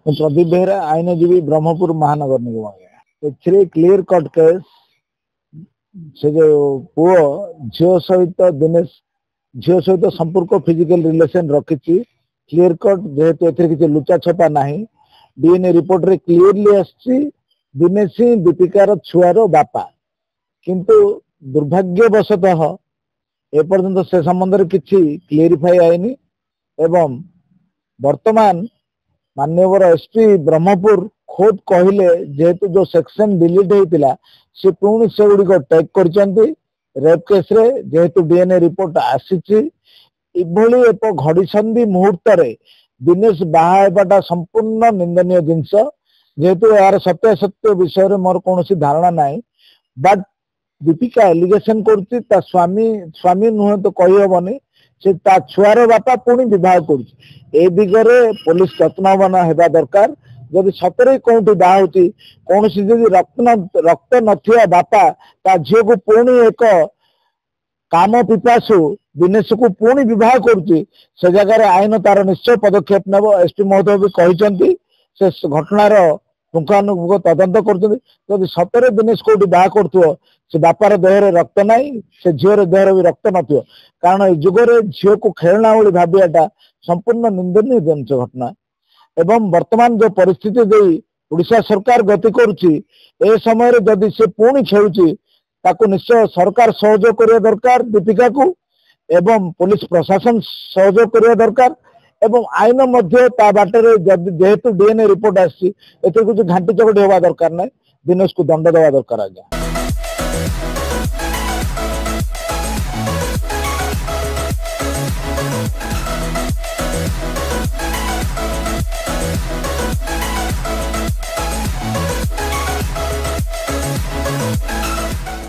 प्रदीप बेहरा आईनजीवी ब्रह्मपुर महानगर निगम आज्ञा clear cut case से जो पुओ झील सहित दिनेश झील सहित संपर्क फिजिकल रिलेशन रखी क्लियर कट जेहेतु किसी लुचा छपा ना डीएनए रिपोर्ट रे क्लीयरली आसी दिनेश ही दीपिकार छुआर बापा किंतु दुर्भाग्यवशतः एपर्यंत से संबंध में किसी क्लीयरिफाई आईनी एवं वर्तमान माननीय एसपी ब्रह्मपुर खोद कहले जेहेतु जो सेक्शन डिलीट होता सी पुणी से गुड़िक टेक कर रेप केस रे जेहेतु डीएनए रिपोर्ट आसी एक घड़ीसंधि मुहूर्त दिनेश बाहाटा संपूर्ण निंदनीय जिनस जेहेतु यार सत्यासत्य विषय में मोर कौन धारणा ना बट दीपिका एलिगेशन कर स्वामी नुहे तो कही हेनी से छुआर बापा पुणी बह कर दिगरे पुलिस यत्नवान होगा दरकार जदि सतरे कौटी बाहर कौन रक्त नथिया बापा ता झील को पुणी एक काम पिपासु दिनेश को पुणी बह कर जगार आईन तार निश्चय पदक्षेप नेब एसपी महोदय भी कहते से घटनार पुंखानुपुंख तदंत कर सतरे दिनेश कौटी बाह कर से बापार देहरे रक्त ना से झीर देहर भी रक्त न कारण युगरे झील को खेलना भाई भावियाटा संपूर्ण निंदनीय जिनस घटना एवं वर्तमान जो परिस्थिति दे ओडिशा सरकार गति करुच्ची ए समय जदि से पुणी खेलुची ताकू निश्चय सरकार सहयोग करने दरकार दीपिका को एवं पुलिस प्रशासन सहयोग करने दरकार एवं आईन बाटर जेहेतु डीएनए रिपोर्ट आसी कुछ घाटी चकटी होगा दरकार ना दिनेश को दंड देवा दरकार आज्ञा।